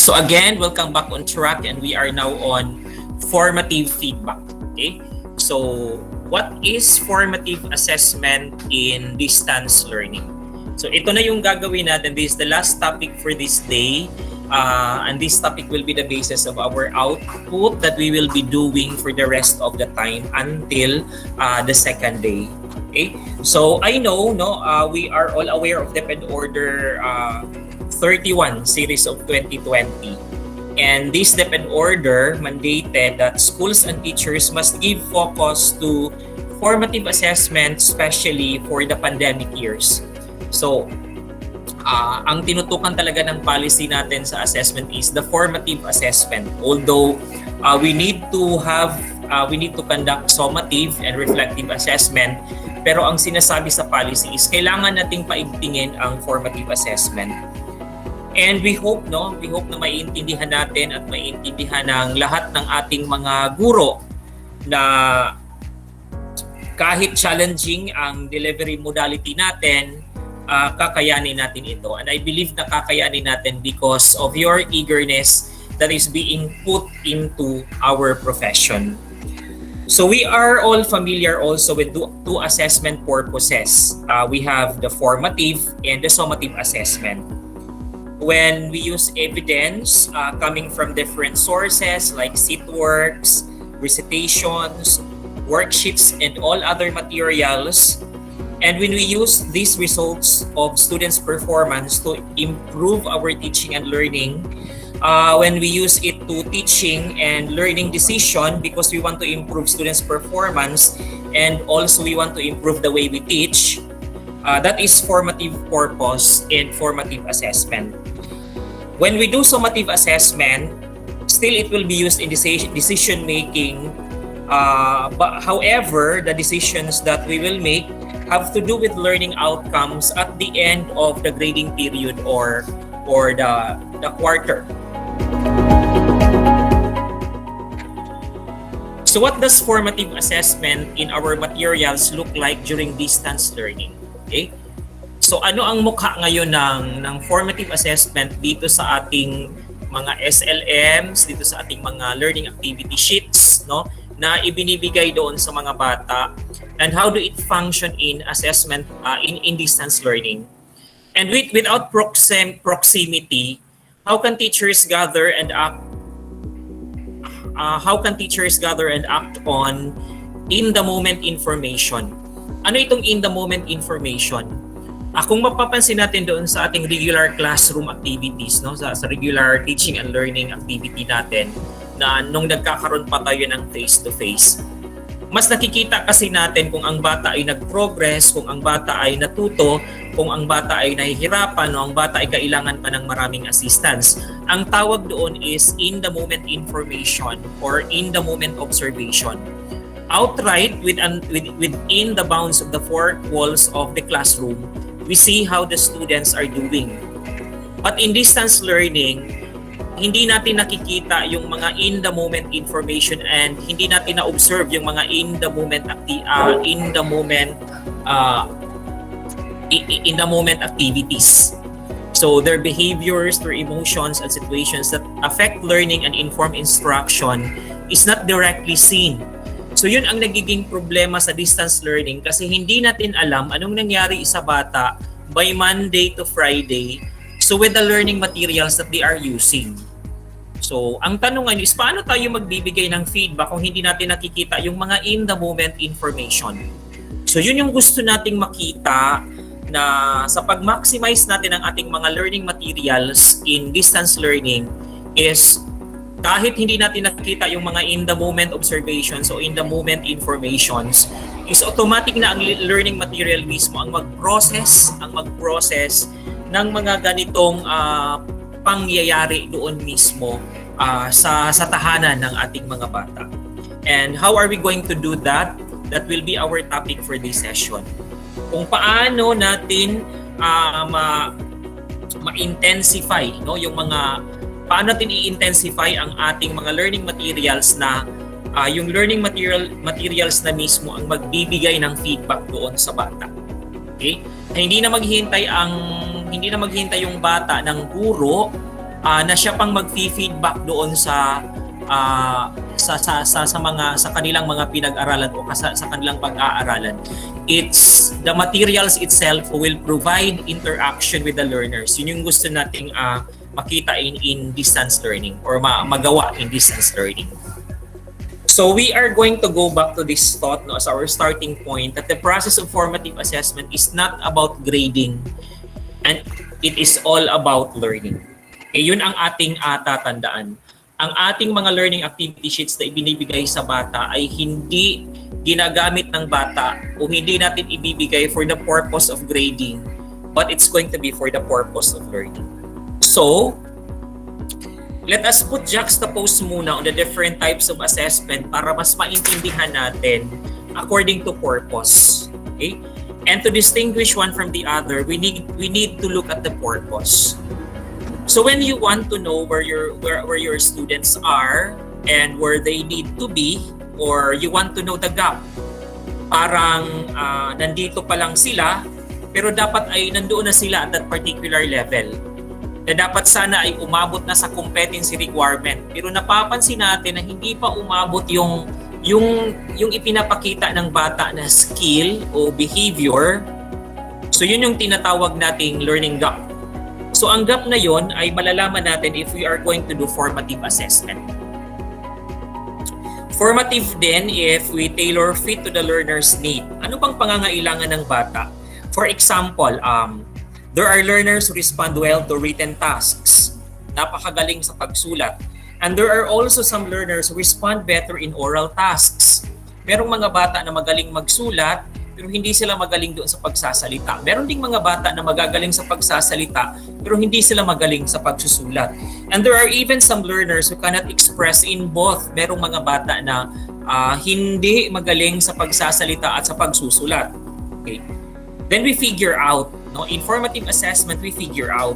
So again, welcome back on track, and we are now on formative feedback. Okay? So what is formative assessment in distance learning? So ito na yung gagawin natin. This is the last topic for this day. And this topic will be the basis of our output that we will be doing for the rest of the time until the second day. Okay? So I know, we are all aware of Depend Order 31 series of 2020. And this Depend Order mandated that schools and teachers must give focus to formative assessment, especially for the pandemic years. So, ang tinutukan talaga ng policy natin sa assessment is the formative assessment. Although we need to conduct summative and reflective assessment, pero ang sinasabi sa policy is kailangan nating paigtingin ang formative assessment. And we hope na maiintindihan natin at maiintindihan ng lahat ng ating mga guro na kahit challenging ang delivery modality natin, kakayanin natin ito. And I believe na kakayanin natin because of your eagerness that is being put into our profession. So we are all familiar also with two assessment purposes. We have the formative and the summative assessment. When we use evidence coming from different sources like seatworks, recitations, worksheets, and all other materials, and when we use these results of students' performance to improve our teaching and learning, when we use it to teaching and learning decision because we want to improve students' performance and also we want to improve the way we teach, that is formative purpose and formative assessment. When we do summative assessment, still it will be used in decision making. But however, the decisions that we will make have to do with learning outcomes at the end of the grading period or the quarter. So what does formative assessment in our materials look like during distance learning? Okay? So ano ang mukha ngayon ng formative assessment dito sa ating mga SLMs, dito sa ating mga learning activity sheets, na ibinibigay doon sa mga bata, and how do it function in assessment in distance learning? And without proximity, how can teachers gather and act on in the moment information? Ano itong in the moment information? Kung mapapansin natin doon sa ating regular classroom activities, sa regular teaching and learning activity natin, na nung nagkakaroon pa tayo ng face-to-face, mas nakikita kasi natin kung ang bata ay nag-progress, kung ang bata ay natuto, kung ang bata ay nahihirapan, o ang bata ay kailangan pa ng maraming assistance. Ang tawag doon is in the moment information or in the moment observation. Outright, within the bounds of the four walls of the classroom, we see how the students are doing. But in distance learning, hindi natin nakikita yung mga in the moment information and hindi natin na-observe yung mga in the moment activities. So their behaviors, their emotions and situations that affect learning and inform instruction is not directly seen. So yun ang nagiging problema sa distance learning kasi hindi natin alam anong nangyari sa bata by Monday to Friday, so with the learning materials that they are using. So ang tanong ngayon is paano tayo magbibigay ng feedback kung hindi natin nakikita yung mga in the moment information? So yun yung gusto nating makita na sa pag-maximize natin ang ating mga learning materials in distance learning is kahit hindi natin nakita yung mga in the moment observations o in the moment informations, is automatic na ang learning material mismo ang mag-process ng mga ganitong pangyayari doon mismo sa tahanan ng ating mga bata. And how are we going to do that? That will be our topic for this session. Kung paano natin ma-intensify yung mga paano natin i-intensify ang ating mga learning materials na yung learning materials na mismo ang magbibigay ng feedback doon sa bata. Okay? Hindi na maghihintay yung bata ng guro na siya pang mag-feedback doon sa kanilang mga pinag-aralan o sa kanilang pag-aaralan. It's the materials itself who will provide interaction with the learners. Yun yung gusto nating makita in distance learning or magawa in distance learning. So we are going to go back to this thought, no, as our starting point, that the process of formative assessment is not about grading and it is all about learning. Yun ang ating tatandaan. Ang ating mga learning activity sheets na ibinibigay sa bata ay hindi ginagamit ng bata o hindi natin ibibigay for the purpose of grading, but it's going to be for the purpose of learning. So, let us put juxtapose muna on the different types of assessment para mas maintindihan natin according to purpose. Okay? And to distinguish one from the other, we need to look at the purpose. So when you want to know where your students are and where they need to be, or you want to know the gap, parang nandito pa lang sila pero dapat ay nandoon na sila at that particular level. Na dapat sana ay umabot na sa competency requirement. Pero napapansin natin na hindi pa umabot yung ipinapakita ng bata na skill o behavior. So yun yung tinatawag nating learning gap. So ang gap na yon ay malalaman natin if we are going to do formative assessment. Formative din if we tailor fit to the learner's need. Ano bang pangangailangan ng bata? For example, there are learners who respond well to written tasks. Napakagaling sa pagsulat. And there are also some learners who respond better in oral tasks. Merong mga bata na magaling magsulat, pero hindi sila magaling doon sa pagsasalita. Meron ding mga bata na magagaling sa pagsasalita, pero hindi sila magaling sa pagsusulat. And there are even some learners who cannot express in both. Merong mga bata na hindi magaling sa pagsasalita at sa pagsusulat. Okay. Then we figure out, no, in formative assessment, we figure out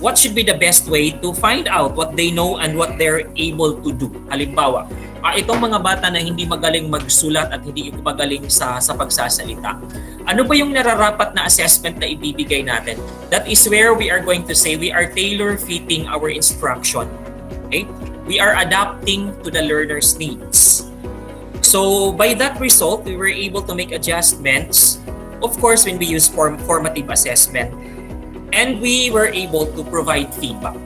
what should be the best way to find out what they know and what they're able to do. Halimbawa, itong mga bata na hindi magaling magsulat at hindi magaling sa pagsasalita, ano ba yung nararapat na assessment na ibibigay natin? That is where we are going to say we are tailor-fitting our instruction. Okay? We are adapting to the learner's needs. So by that result, we were able to make adjustments, of course, when we use formative assessment, and we were able to provide feedback.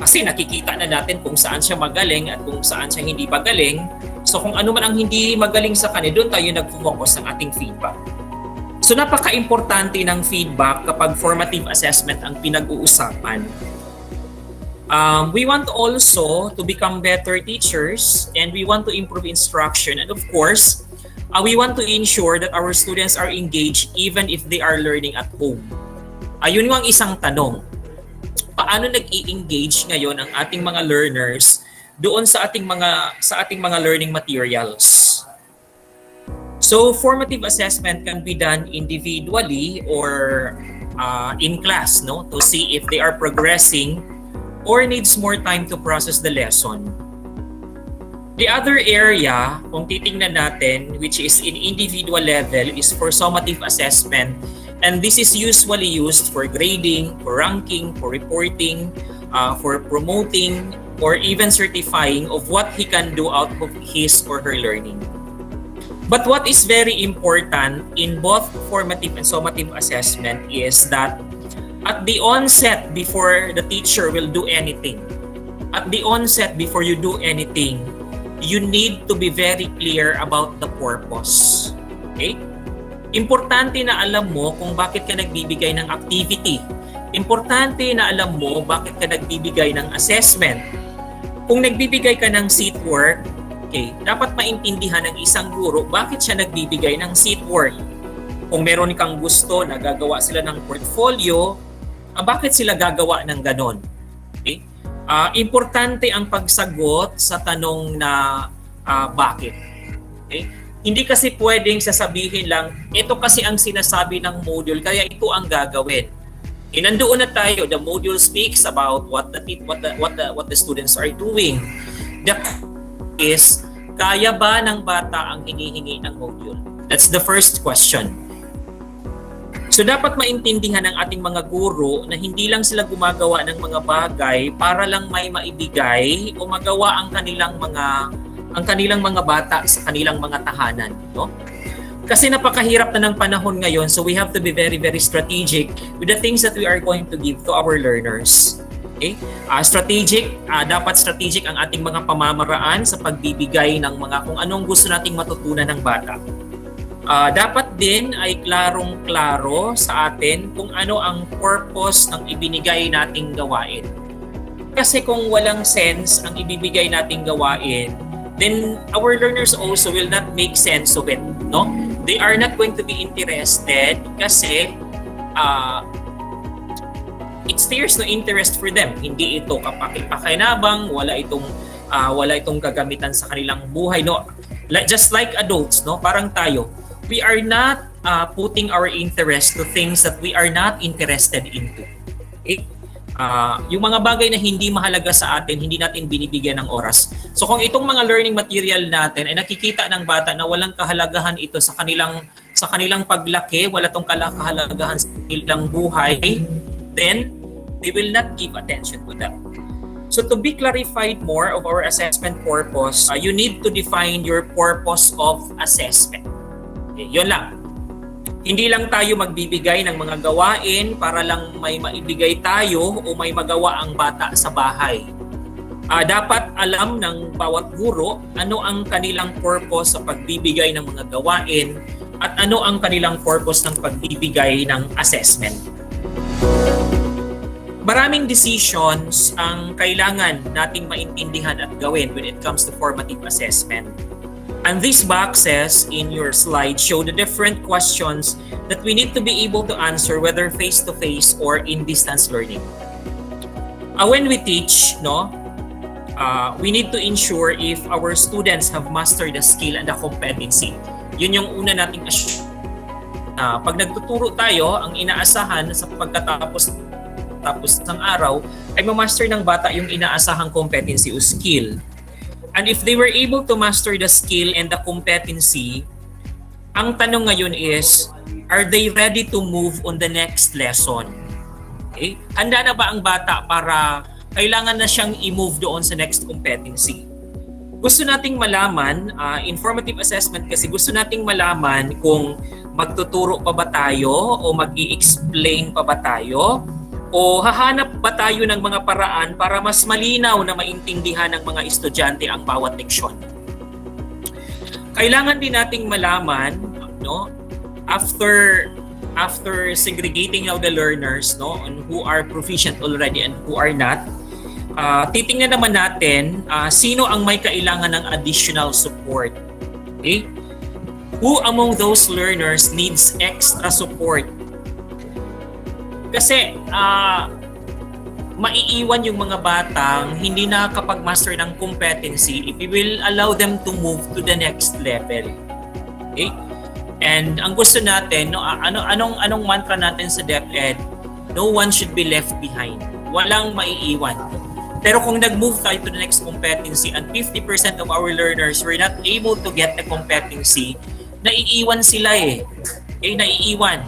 Kasi nakikita na natin kung saan siya magaling at kung saan siya hindi magaling. So kung ano man ang hindi magaling sa kanya, doon tayo nag-focus ng ating feedback. So napaka-importante ng feedback kapag formative assessment ang pinag-uusapan. We want also to become better teachers and we want to improve instruction. And of course, we want to ensure that our students are engaged even if they are learning at home. Ayun yung isang tanong. Paano nag-i-engage ngayon ang ating mga learners doon sa ating mga learning materials? So formative assessment can be done individually or in class, no, to see if they are progressing or needs more time to process the lesson. The other area, kung titingnan natin, which is in individual level, is for summative assessment. And this is usually used for grading, for ranking, for reporting, for promoting, or even certifying of what he can do out of his or her learning. But what is very important in both formative and summative assessment is that at the onset, before the teacher will do anything, at the onset, before you do anything, you need to be very clear about the purpose. Okay? Importante na alam mo kung bakit ka nagbibigay ng activity. Importante na alam mo bakit ka nagbibigay ng assessment. Kung nagbibigay ka ng seat work, okay, dapat maintindihan ng isang guro bakit siya nagbibigay ng seat work. Kung meron kang gusto na gagawa sila ng portfolio, bakit sila gagawa ng ganon? Okay? Importante ang pagsagot sa tanong na bakit. Okay? Hindi kasi pwedeng sasabihin lang, ito kasi ang sinasabi ng module, kaya ito ang gagawin. Nandoon na tayo. The module speaks about what the students are doing. The is, kaya ba ng bata ang hinihingi ng module? That's the first question. So dapat maintindihan ng ating mga guro na hindi lang sila gumagawa ng mga bagay para lang may maibigay o magawa ang kanilang mga bata sa kanilang mga tahanan, no? Kasi napakahirap na ng panahon ngayon, so we have to be very very strategic with the things that we are going to give to our learners. Okay? Dapat strategic ang ating mga pamamaraan sa pagbibigay ng mga kung anong gusto nating matutunan ng bata. Dapat din ay klarong-klaro sa atin kung ano ang purpose ng ibinigay nating gawain. Kasi kung walang sense ang ibibigay nating gawain, then our learners also will not make sense of it, no? They are not going to be interested kasi it stirs no interest for them. Hindi ito kapaki-pakinabang, wala itong kagamitan sa kanilang buhay, no? Just like adults, no? Parang tayo, we are not putting our interest to things that we are not interested into. Okay? Yung mga bagay na hindi mahalaga sa atin, hindi natin binibigyan ng oras. So kung itong mga learning material natin ay nakikita ng bata na walang kahalagahan ito sa kanilang paglaki, wala tong kahalagahan sa kanilang buhay, then they will not give attention to that. So to be clarified more of our assessment purpose, you need to define your purpose of assessment. Okay, yun lang. Hindi lang tayo magbibigay ng mga gawain para lang may maibigay tayo o may magawa ang bata sa bahay. Dapat alam ng bawat guro ano ang kanilang purpose sa pagbibigay ng mga gawain at ano ang kanilang purpose ng pagbibigay ng assessment. Maraming decisions ang kailangan nating maintindihan at gawin when it comes to formative assessment. And these boxes in your slide show the different questions that we need to be able to answer whether face-to-face or in distance learning. When we teach, we need to ensure if our students have mastered the skill and the competency. Yun yung una nating assure. Pag nagtuturo tayo, ang inaasahan sa pagkatapos ng araw ay ma-master ng bata yung inaasahang competency o skill. And if they were able to master the skill and the competency, ang tanong ngayon is, are they ready to move on the next lesson? Okay? Handa na ba ang bata para kailangan na siyang i-move doon sa next competency? Gusto nating malaman, informative assessment kasi gusto nating malaman kung magtuturo pa ba tayo o mag-i-explain pa ba tayo o hahanap ba tayo ng mga paraan para mas malinaw na maintindihan ng mga estudyante ang bawat leksyon. Kailangan din nating malaman, after segregating now the learners, on who are proficient already and who are not, titingnan naman natin sino ang may kailangan ng additional support. Okay? Who among those learners needs extra support? Kasi maiiwan yung mga batang hindi nakakapag-master ng competency if we will allow them to move to the next level. Okay? And ang gusto natin, anong mantra natin sa DepEd? No one should be left behind. Walang maiiwan. Pero kung nag-move tayo to the next competency and 50% of our learners were not able to get the competency, naiiwan sila Okay, naiiwan.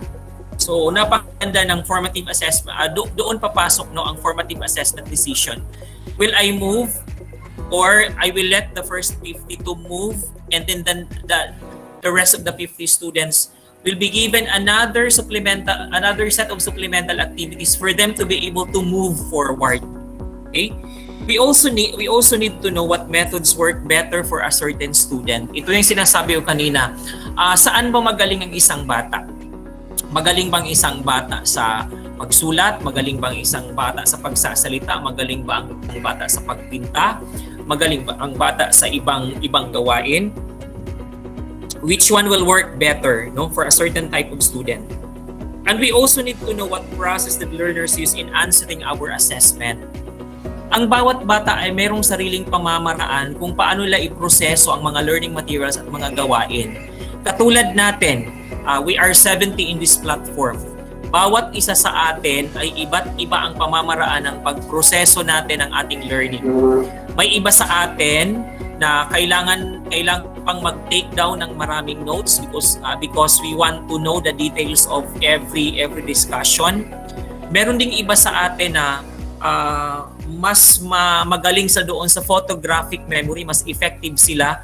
So, napakaganda ng formative assessment. Doon papasok ang formative assessment decision. Will I move or I will let the first 50 to move and then the rest of the 50 students will be given another set of supplemental activities for them to be able to move forward. Okay? We also need to know what methods work better for a certain student. Ito yung sinasabi ko kanina. Saan ba magaling ang isang bata? Magaling bang isang bata sa pagsulat? Magaling bang isang bata sa pagsasalita? Magaling ba ang bata sa pagpinta? Magaling ba ang bata sa ibang gawain? Which one will work better, for a certain type of student? And we also need to know what process the learners use in answering our assessment. Ang bawat bata ay mayroong sariling pamamaraan kung paano nila iproseso ang mga learning materials at mga gawain. Katulad natin, we are 70 in this platform. Bawat isa sa atin ay iba't iba ang pamamaraan ng pagproseso natin ng ating learning. May iba sa atin na kailangan pang mag-take down ng maraming notes because we want to know the details of every discussion. Meron ding iba sa atin na magaling sa doon sa photographic memory, mas effective sila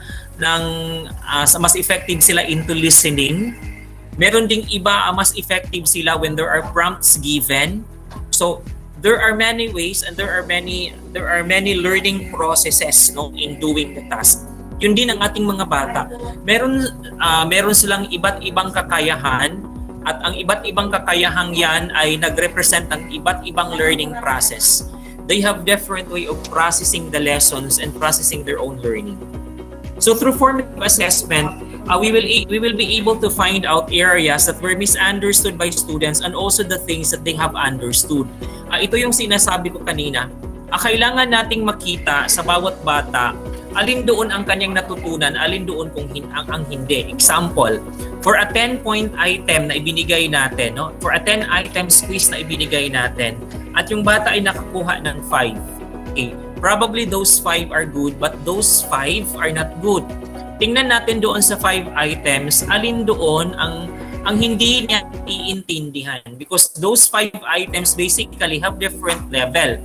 into listening. Meron ding iba mas effective sila when there are prompts given. So there are many ways and there are many learning processes, no, in doing the task. Yun din ang ating mga bata. Meron silang iba't ibang kakayahan, at ang iba't ibang kakayahang yan ay nagrepresent ng iba't ibang learning process. They have different way of processing the lessons and processing their own learning. So through formative assessment, we will be able to find out areas that were misunderstood by students and also the things that they have understood. Ito yung sinasabi ko kanina. Kailangan nating makita sa bawat bata alin doon ang kanyang natutunan, alin doon ang hindi. Example, for a 10-point item na ibinigay natin, no? For a 10-item quiz na ibinigay natin, at yung bata ay nakakuha ng 5. Okay. Probably those 5 are good, but those 5 are not good. Tingnan natin doon sa 5 items, alin doon ang hindi niya iintindihan, because those 5 items basically have different level.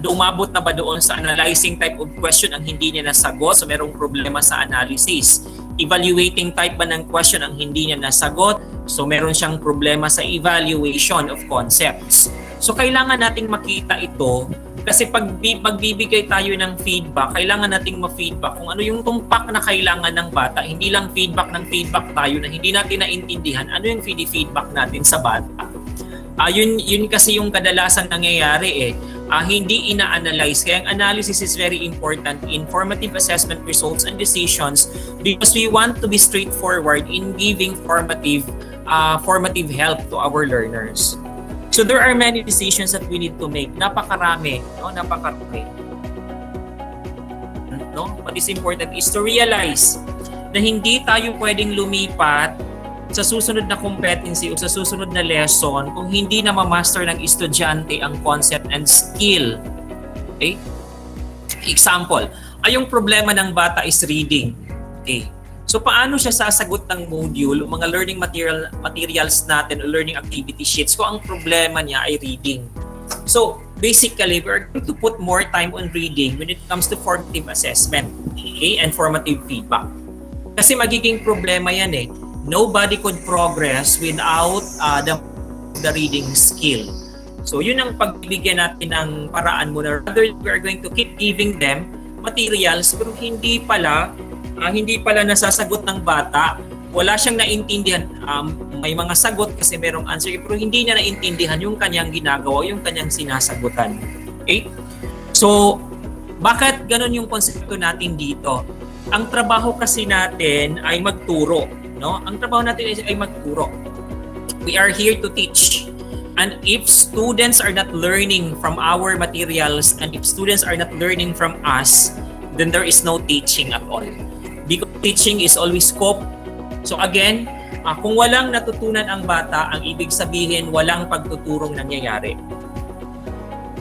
Umabot na ba doon sa analyzing type of question ang hindi niya nasagot, so merong problema sa analysis. Evaluating type ba ng question ang hindi niya nasagot, so meron siyang problema sa evaluation of concepts. So kailangan nating makita ito, kasi pag magbibigay tayo ng feedback, kailangan nating ma-feedback kung ano yung tumpak na kailangan ng bata. Hindi lang feedback tayo na hindi natin naintindihan ano yung feedback natin sa bata. Yun kasi yung kadalasan nangyayari hindi ina-analyze. Kaya ang analysis is very important in formative assessment results and decisions, because we want to be straightforward in giving formative help to our learners. So there are many decisions that we need to make. Napakarami. No? What is important is to realize na hindi tayo pwedeng lumipat sa susunod na competency o sa susunod na lesson kung hindi na ma-master ng estudyante ang concept and skill. Okay? Example, yung problema ng bata is reading. Okay. So paano siya sasagot ng module o mga learning materials natin o learning activity sheets kung ang problema niya ay reading? So basically, we're going to put more time on reading when it comes to formative assessment, okay, and formative feedback. Kasi magiging problema yan Nobody could progress without the reading skill. So yun ang pagbibigyan natin ng paraan muna. Rather, we are going to keep giving them materials pero hindi pala nasasagot ng bata. Wala siyang naintindihan. May mga sagot kasi merong answer pero hindi niya naintindihan yung kanyang ginagawa, yung kanyang sinasagutan. Okay? So, bakit ganun yung konsepto natin dito? Ang trabaho kasi natin ay magturo. No? Ang trabaho natin ay magturo. We are here to teach. And if students are not learning from our materials and if students are not learning from us, then there is no teaching at all. Because teaching is always scope. So again, kung walang natutunan ang bata, ang ibig sabihin walang pagtuturong nangyayari.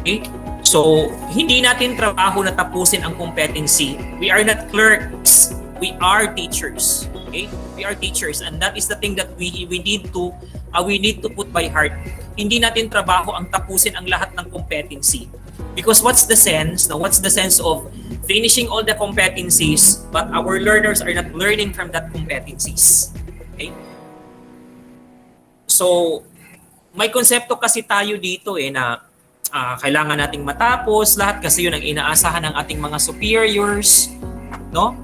Okay? So, hindi natin trabaho na tapusin ang competency. We are not clerks. We are teachers. Okay? We are teachers, and that is the thing that we need to put by heart. Hindi natin trabaho ang tapusin ang lahat ng competency. Because what's the sense? No? What's the sense of finishing all the competencies but our learners are not learning from that competencies? Okay? So, may konsepto kasi tayo dito na kailangan nating matapos lahat kasi yun ang inaasahan ng ating mga superiors, no?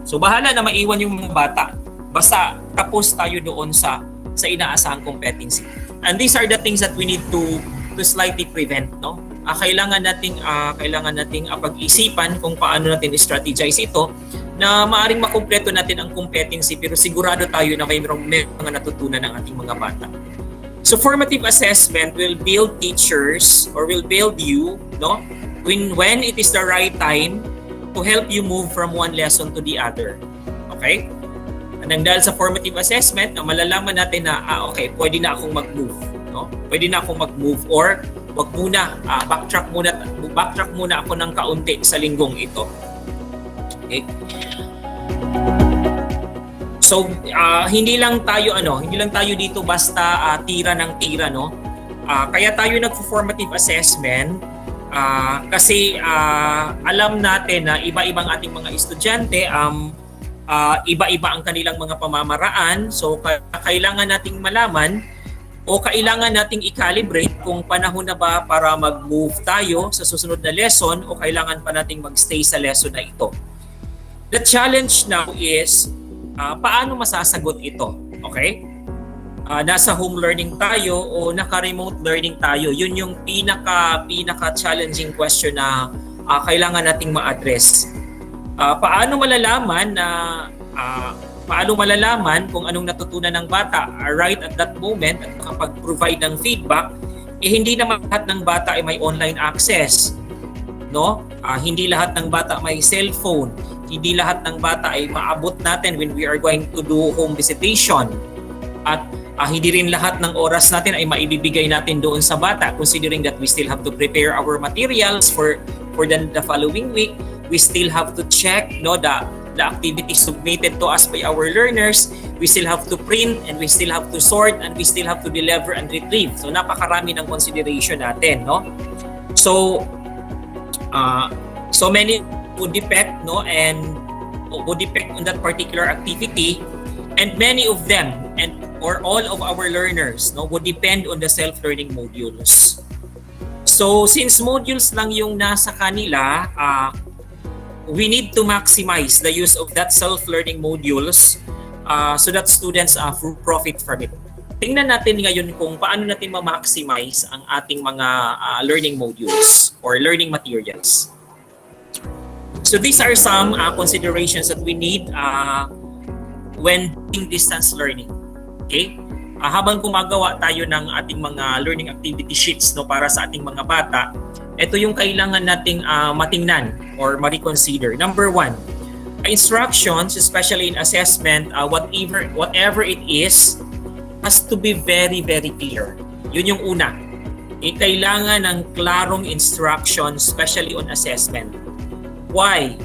So bahala na maiwan yung mga bata. Basta tapos tayo doon sa inaasahang competency. And these are the things that we need to slightly prevent, no? Kailangan nating pag-isipan kung paano natin i-strategize ito na maaring makumpleto natin ang competency pero sigurado tayo na may mga natutunan ng ating mga bata. So formative assessment will build teachers or will build you, no? When it is the right time to help you move from one lesson to the other. Okay? And dahil sa formative assessment, malalaman natin na okay, pwede na akong mag-move, no? Pwede na akong mag-move or wag muna, backtrack muna ako ng kaunti sa linggong ito. Okay? So hindi lang tayo dito basta tira ng tira, no? Kaya tayo nagfo-formative assessment kasi alam natin na iba-ibang ating mga estudyante, iba-iba ang kanilang mga pamamaraan. So kailangan nating malaman o kailangan nating i-calibrate kung panahon na ba para mag-move tayo sa susunod na lesson o kailangan pa nating mag-stay sa lesson na ito. The challenge now is paano masasagot ito? Okay? Nasa home learning tayo o naka-remote learning tayo? Yun yung pinaka-challenging question na kailangan nating ma-address. Paano malalaman kung anong natutunan ng bata right at that moment at makapag-provide ng feedback? Hindi naman lahat ng bata ay may online access, no? Hindi lahat ng bata may cellphone, hindi lahat ng bata ay maabot natin when we are going to do home visitation, at hindi rin lahat ng oras natin ay maibibigay natin doon sa bata, considering that we still have to prepare our materials for the following week. We still have to check, no, the activities submitted to us by our learners. We still have to print and we still have to sort and we still have to deliver and retrieve. So napakarami ng consideration natin, no? So many would depend, no, and would depend on that particular activity, and many of them or all of our learners, no, would depend on the self-learning modules. So since modules lang yung nasa kanila, we need to maximize the use of that self-learning modules so that students profit from it. Tingnan natin ngayon kung paano natin ma-maximize ang ating mga learning modules or learning materials. So these are some considerations that we need when doing distance learning. Okay? Habang gumagawa tayo ng ating mga learning activity sheets, no, para sa ating mga bata, ito yung kailangan nating matingnan or ma-reconsider. Number 1, instructions, especially in assessment, whatever it is, has to be very, very clear. Yun yung una. Kailangan ng klarong instructions, especially on assessment. Why?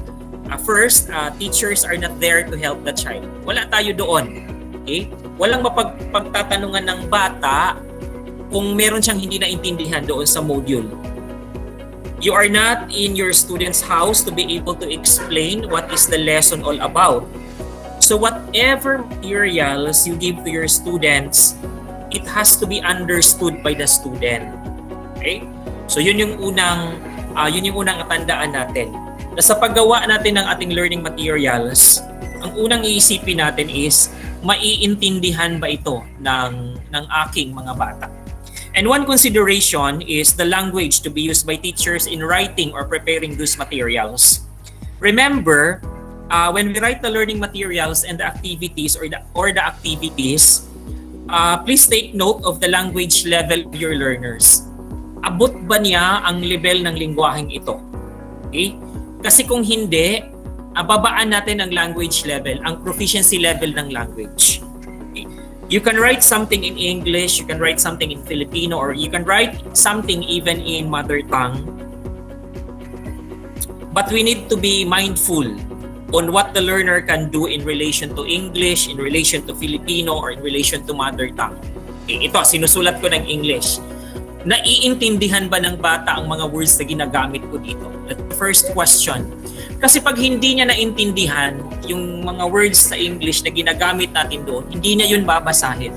First, teachers are not there to help the child. Wala tayo doon. Okay? Walang mapagtatanungan ng bata kung meron siyang hindi naintindihan doon sa module. You are not in your student's house to be able to explain what is the lesson all about. So whatever materials you give to your students, it has to be understood by the student. Okay? So yun yung unang tandaan natin. Na sa paggawa natin ng ating learning materials, ang unang iisipin natin is maiintindihan ba ito ng aking mga bata. And one consideration is the language to be used by teachers in writing or preparing those materials. Remember, when we write the learning materials and the activities or the activities, please take note of the language level of your learners. Abot ba niya ang level ng lingwaheng ito? Okay? Kasi kung hindi, babaan natin ang language level, ang proficiency level ng language. Okay? You can write something in English, you can write something in Filipino, or you can write something even in mother tongue. But we need to be mindful on what the learner can do in relation to English, in relation to Filipino, or in relation to mother tongue. Okay, ito, sinusulat ko ng English. Naiintindihan ba ng bata ang mga words na ginagamit ko dito? That's the first question. Kasi pag hindi niya naintindihan yung mga words sa English na ginagamit natin doon, hindi niya yun babasahin.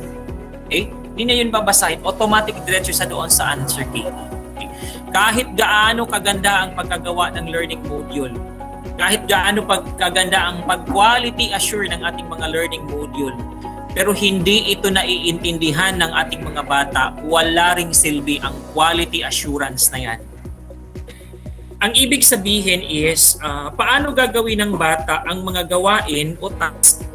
Okay? Hindi niya yun babasahin. Automatic diretso sa doon sa answer key. Okay? Kahit gaano kaganda ang pagkagawa ng learning module, kahit gaano kaganda ang pag-quality assure ng ating mga learning module, pero hindi ito naiintindihan ng ating mga bata, wala ring silbi ang quality assurance na yan. Ang ibig sabihin is, paano gagawin ng bata ang mga gawain o task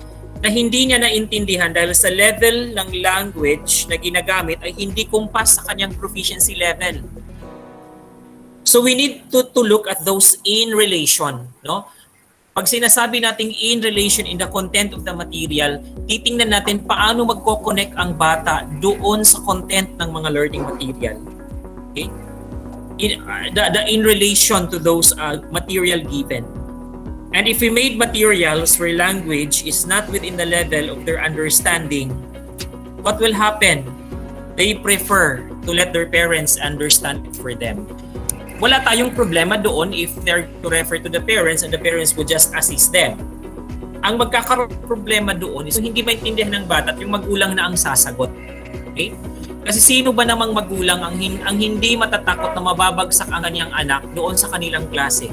na hindi niya naintindihan dahil sa level ng language na ginagamit ay hindi kumpas sa kanyang proficiency level. So we need to look at those in relation, no? Pag sinasabi nating in relation in the content of the material, titingnan natin paano magko-connect ang bata doon sa content ng mga learning material. Okay? In relation to those material given. And if we made materials where language is not within the level of their understanding, what will happen? They prefer to let their parents understand it for them. Wala tayong problema doon if they're to refer to the parents and the parents would just assist them. Ang magkakaroon problema doon is hindi maintindihan ng bata at yung magulang na ang sasagot. Okay? Kasi sino ba namang magulang ang hindi matatakot na mababagsak ang kanyang anak doon sa kanilang klase?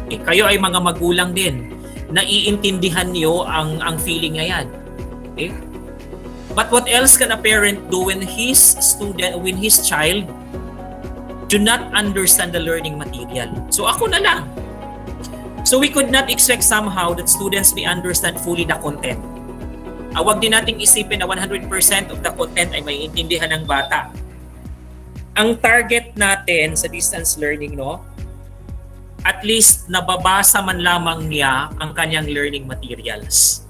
Okay, kayo ay mga magulang din. Naiintindihan niyo ang feeling na yan. Okay? But what else can a parent do when his child do not understand the learning material? So ako na lang. So we could not expect somehow that students may understand fully the content. Huwag din nating isipin na 100% of the content ay maiintindihan ng bata. Ang target natin sa distance learning, no? At least nababasa man lamang niya ang kanyang learning materials.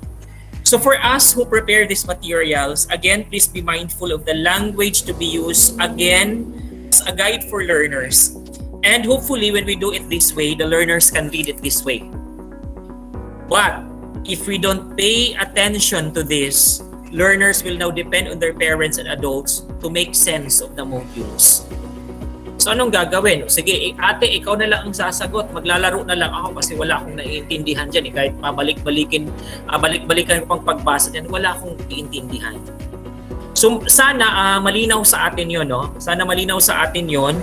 So for us who prepare these materials, again, please be mindful of the language to be used again as a guide for learners. And hopefully when we do it this way, the learners can read it this way. But if we don't pay attention to this, learners will now depend on their parents and adults to make sense of the modules. So anong gagawin? Sige, ate, ikaw na lang ang sasagot. Maglalaro na lang ako kasi wala akong naiintindihan dyan. Kahit balik-balikan ko pang pagbasa dyan, wala akong iintindihan. So sana malinaw sa atin yon, no? Sana malinaw sa atin yon.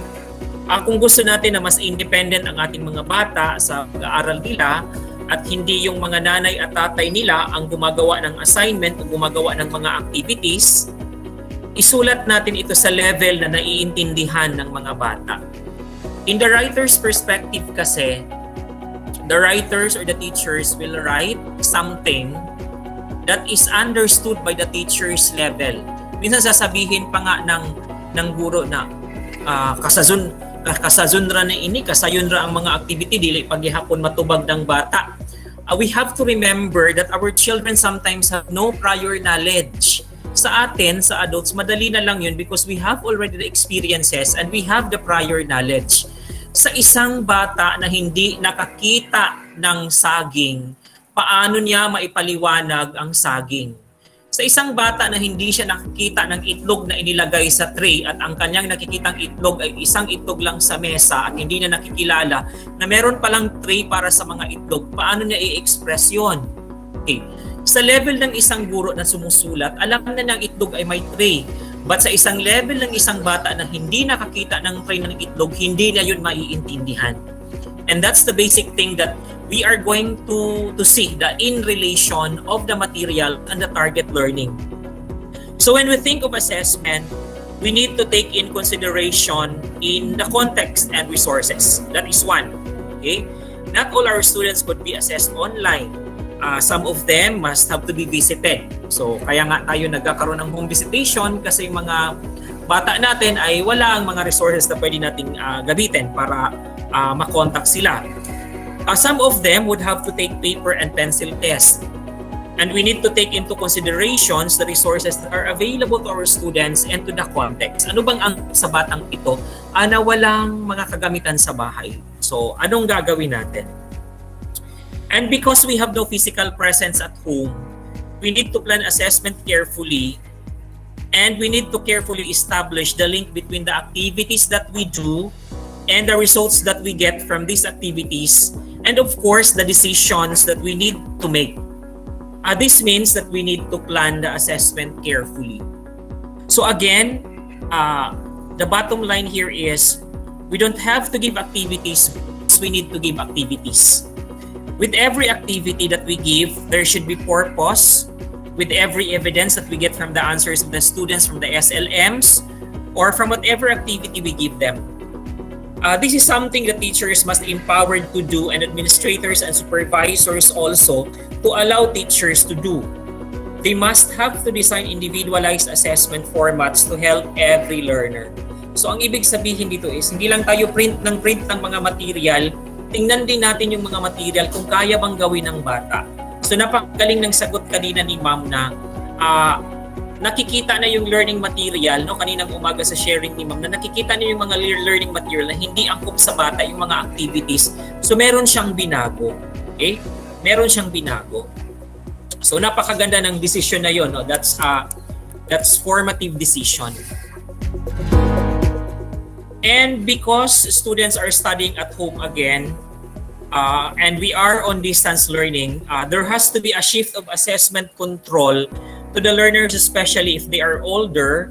Kung gusto natin na mas independent ang ating mga bata sa pag-aaral nila, at hindi yung mga nanay at tatay nila ang gumagawa ng assignment o gumagawa ng mga activities, isulat natin ito sa level na naiintindihan ng mga bata. In the writer's perspective kasi, the writers or the teachers will write something that is understood by the teacher's level. Minsan sasabihin pa nga ng guro na kasazunra na ini, kasayunra ang mga activity, dili paghihapon matubag ng bata. We have to remember that our children sometimes have no prior knowledge. Sa atin, sa adults, madali na lang yun because we have already the experiences and we have the prior knowledge. Sa isang bata na hindi nakakita ng saging, paano niya maipaliwanag ang saging? Sa isang bata na hindi siya nakikita ng itlog na inilagay sa tray at ang kanyang nakikitang itlog ay isang itlog lang sa mesa at hindi na nakikilala na meron palang tray para sa mga itlog, paano niya i-express yun? Okay. Sa level ng isang guro na sumusulat, alam na ng itlog ay may tray. But sa isang level ng isang bata na hindi nakakita ng tray ng itlog, hindi na yun maiintindihan. And that's the basic thing that we are going to see, the in relation of the material and the target learning. So when we think of assessment, we need to take in consideration in the context and resources. That is one. Okay? Not all our students could be assessed online. Some of them must have to be visited. So kaya nga tayo nagkakaroon ng home visitation kasi yung mga bata natin ay wala ang mga resources na pwede nating gamitin para makontak sila. Some of them would have to take paper and pencil test. And we need to take into considerations the resources that are available to our students and to the context. Ano bang ang sa batang ito na walang mga kagamitan sa bahay? So, anong gagawin natin? And because we have no physical presence at home, we need to plan assessment carefully and we need to carefully establish the link between the activities that we do and the results that we get from these activities, and of course, the decisions that we need to make. This means that we need to plan the assessment carefully. So again, the bottom line here is, we don't have to give activities, we need to give activities. With every activity that we give, there should be purpose. With every evidence that we get from the answers of the students from the SLMs, or from whatever activity we give them. This is something that teachers must be empowered to do, and administrators and supervisors also, to allow teachers to do. They must have to design individualized assessment formats to help every learner. So ang ibig sabihin dito is, hindi lang tayo print ng mga material, tingnan din natin yung mga material kung kaya bang gawin ng bata. So napakagaling ng sagot kanina ni Ma'am na nakikita na yung learning material, no, kaninang umaga sa sharing ni Ma'am, na nakikita na yung mga learning material na hindi angkop sa bata yung mga activities. So meron siyang binago. Okay? meron siyang binago. So napakaganda ng decision na yon, no? That's formative decision. And because students are studying at home again, and we are on distance learning, there has to be a shift of assessment control to the learners, especially if they are older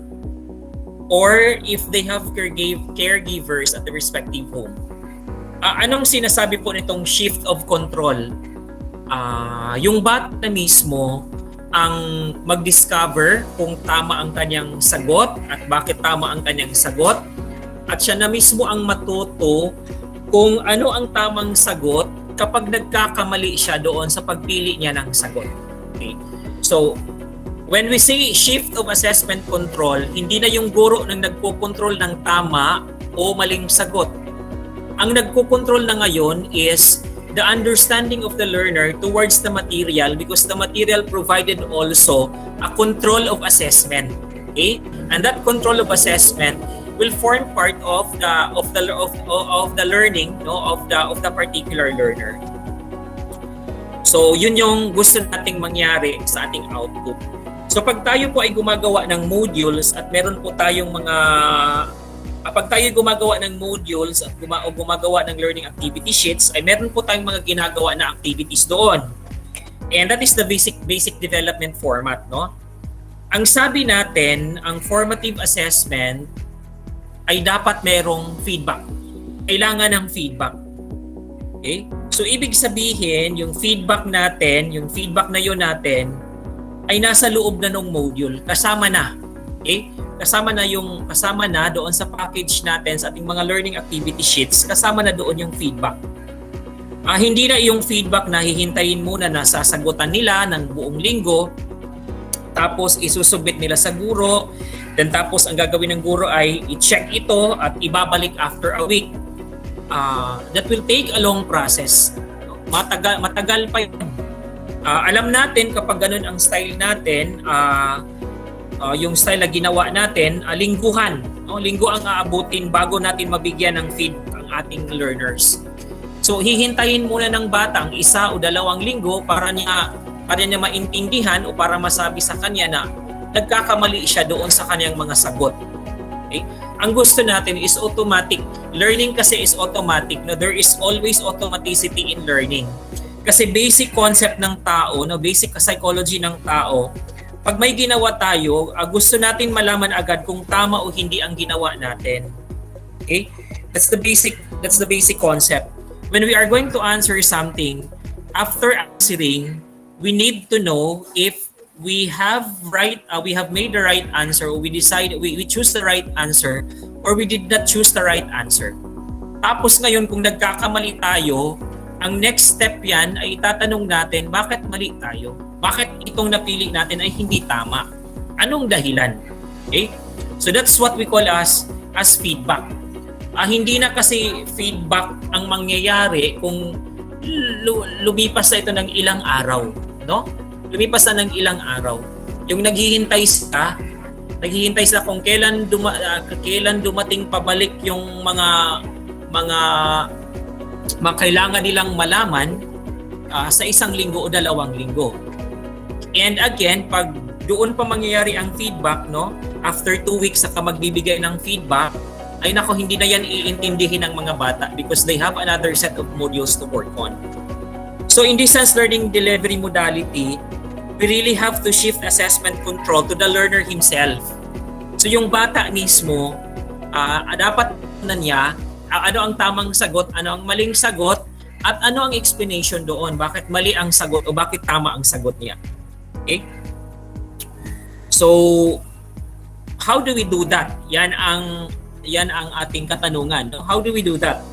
or if they have caregivers at the respective home. Anong sinasabi po nitong shift of control? Yung bata mismo ang mag-discover kung tama ang kanyang sagot at bakit tama ang kanyang sagot, at siya na mismo ang matuto kung ano ang tamang sagot kapag nagkakamali siya doon sa pagpili niya ng sagot. Okay? So, when we say shift of assessment control, hindi na yung guro nang nagko-control ng tama o maling sagot. Ang nagko-control na ngayon is the understanding of the learner towards the material, because the material provided also a control of assessment. Okay? And that control of assessment will form part of the learning, no, of the particular learner. So yun yung gusto nating mangyari sa ating output. So pag tayo po ay gumagawa ng modules at meron po tayong mga pag tayo gumagawa ng modules at gumagawa ng learning activity sheets, ay meron po tayong mga ginagawa na activities doon. And that is the basic development format, no? Ang sabi natin, ang formative assessment ay dapat merong feedback. Kailangan ng feedback. Okay? So ibig sabihin, yung feedback natin, yung feedback na yun natin, ay nasa loob na ng module, kasama na. Okay? Kasama na doon sa package natin sa ating mga learning activity sheets, kasama na doon yung feedback. Hindi na yung feedback na hihintayin muna na sasagutan nila ng buong linggo, tapos isusubmit nila sa guro, then tapos ang gagawin ng guro ay i-check ito at ibabalik after a week. That will take a long process. Matagal pa yun. Alam natin kapag ganun ang style natin, yung style na ginawa natin, lingguhan. No? Linggo ang aabutin bago natin mabigyan ng feedback ang ating learners. So hihintayin muna ng bata ang 1 o 2 linggo para niya maintindihan o para masabi sa kanya na nagkakamali siya doon sa kanyang mga sagot. Okay? Ang gusto natin is automatic. Learning kasi is automatic. No? There is always automaticity in learning. Kasi basic concept ng tao, no? Basic psychology ng tao, pag may ginawa tayo, gusto natin malaman agad kung tama o hindi ang ginawa natin. Okay? That's the basic concept. When we are going to answer something, after answering, we need to know if we have made the right answer, or we choose the right answer, or we did not choose the right answer. Tapos ngayon kung nagkakamali tayo, ang next step yan ay itatanong natin, bakit mali tayo? Bakit itong napili natin ay hindi tama? Anong dahilan? Okay? So that's what we call as feedback. Hindi na kasi feedback ang mangyayari kung lumipas na ito ng ilang araw, no? Lumipas na ng ilang araw. Yung naghihintay sila kung kailan dumating pabalik yung mga kailangan nilang malaman sa 1 linggo o 2 linggo. And again, pag doon pa mangyayari ang feedback, no? After 2 weeks saka magbibigay ng feedback, ay nako, hindi na yan iintindihin ng mga bata because they have another set of modules to work on. So in distance learning delivery modality, we really have to shift assessment control to the learner himself. So yung bata mismo, dapat na niya ano ang tamang sagot, ano ang maling sagot, at ano ang explanation doon, bakit mali ang sagot o bakit tama ang sagot niya. Okay? So, how do we do that? Yan ang ating katanungan. How do we do that?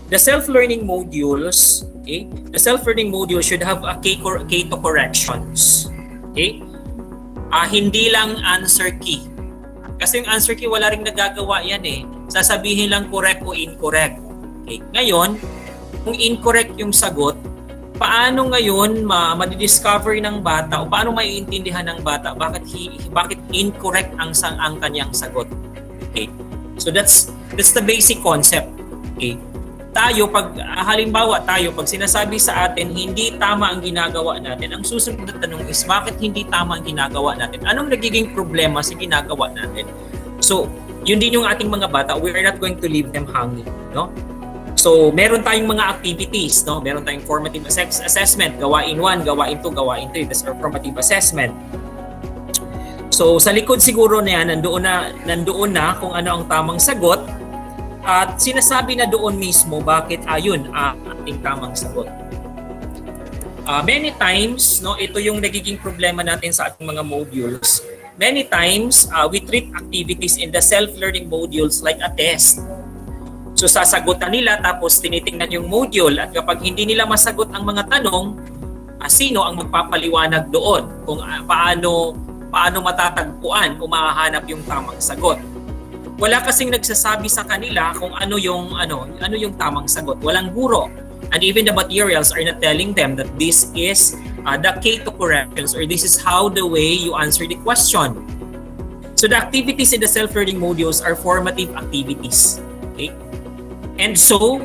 The self-learning modules, okay? The self-learning module should have a K to corrections. Okay? Hindi lang answer key. Kasi yung answer key, wala ring nagagawa yan eh. Sasabihin lang correct o incorrect. Okay? Ngayon, kung incorrect yung sagot, paano ngayon ma-discover ng bata o paano maiintindihan ng bata bakit incorrect ang kanyang sagot? Okay? So that's the basic concept. Okay? tayo halimbawa pag sinasabi sa atin hindi tama ang ginagawa natin, ang susunod na tanong is bakit hindi tama ang ginagawa natin? Anong nagiging problema sa ginagawa natin? So, yun din yung ating mga bata, we are not going to leave them hanging, no? So, meron tayong mga activities, no? Meron tayong formative assessment, gawain 1, gawain 2, gawain 3, that's our formative assessment. So, sa likod siguro na yan, nandoon na kung ano ang tamang sagot. At sinasabi na doon mismo bakit ayun ang ating tamang sagot. Many times, no, ito yung nagiging problema natin sa ating mga modules. Many times, we treat activities in the self-learning modules like a test. So sasagutan nila tapos tinitingnan yung module at kapag hindi nila masagot ang mga tanong, sino ang magpapaliwanag doon kung paano matatagpuan o mahahanap yung tamang sagot. Wala kasing nagsasabi sa kanila kung ano yung tamang sagot. Walang guro. And even the materials are not telling them that this is the key to corrections or this is how the way you answer the question. So the activities in the self-learning modules are formative activities. Okay? And so,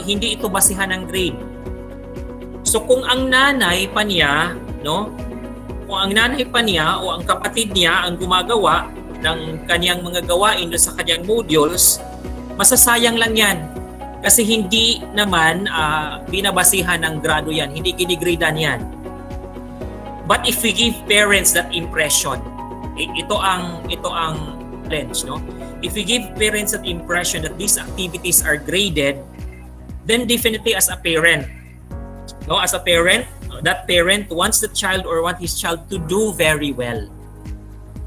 hindi ito basihan ng grade. So kung ang nanay pa niya, no? Kung ang nanay pa niya o ang kapatid niya ang gumagawa ng kanyang mga gawain sa kanyang modules, masasayang lang yan. Kasi hindi naman binabasihan ng grado yan, hindi ginigradean yan. But if we give parents that impression, ito ang challenge, no? If we give parents that impression that these activities are graded, then definitely as a parent, no, as a parent, that parent wants the child or want his child to do very well.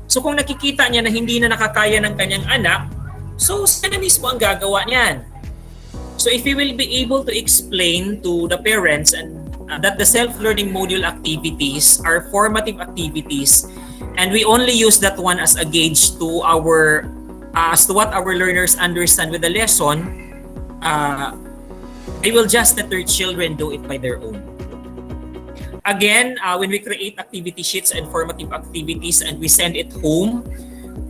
So kung nakikita niya na hindi na nakakaya ng kanyang anak, so siya na mismo ang gagawa niyan. So if we will be able to explain to the parents and that the self-learning module activities are formative activities and we only use that one as a gauge to our as to what our learners understand with the lesson, they will just let their children do it by their own. Again, when we create activity sheets and formative activities and we send it home,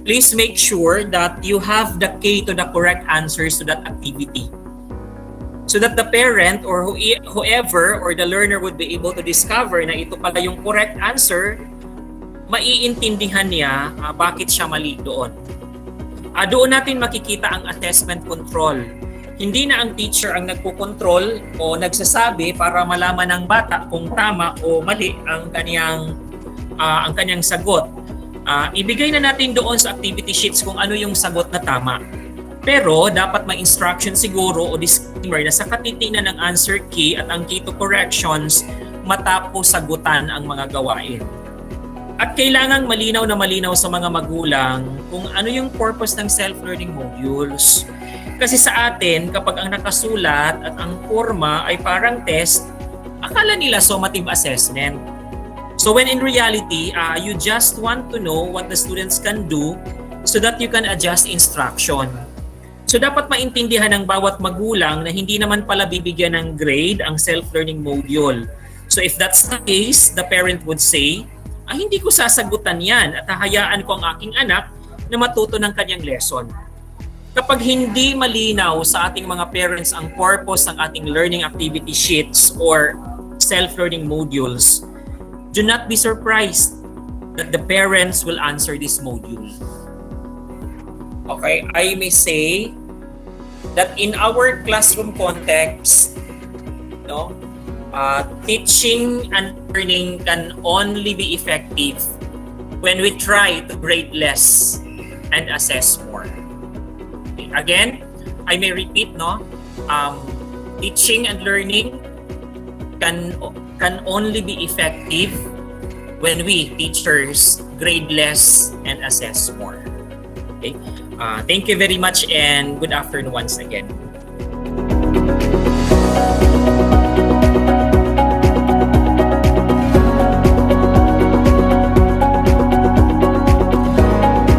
please make sure that you have the key to the correct answers to that activity. So that the parent or whoever or the learner would be able to discover na ito pala yung correct answer, maiintindihan niya bakit siya mali doon. Doon natin makikita ang assessment control. Hindi na ang teacher ang nagpo-control o nagsasabi para malaman ng bata kung tama o mali ang kanyang sagot. Ibigay na natin doon sa activity sheets kung ano yung sagot na tama. Pero dapat may instruction siguro o disclaimer na sa katitingnan ng answer key at ang key to corrections matapos sagutan ang mga gawain. At kailangang malinaw na malinaw sa mga magulang kung ano yung purpose ng self-learning modules. Kasi sa atin, kapag ang nakasulat at ang forma ay parang test, akala nila summative assessment. So when in reality, you just want to know what the students can do so that you can adjust instruction. So dapat maintindihan ng bawat magulang na hindi naman pala bibigyan ng grade ang self-learning module. So if that's the case, the parent would say, hindi ko sasagutan yan at hahayaan ko ang aking anak na matuto ng kanyang lesson. Kapag hindi malinaw sa ating mga parents ang purpose ng ating learning activity sheets or self-learning modules, do not be surprised that the parents will answer this module. Okay, I may say that in our classroom context, no, teaching and learning can only be effective when we try to grade less and assess more. Okay. Again, I may repeat, no, teaching and learning can only be effective when we teachers grade less and assess more. Okay. Thank you very much and good afternoon once again.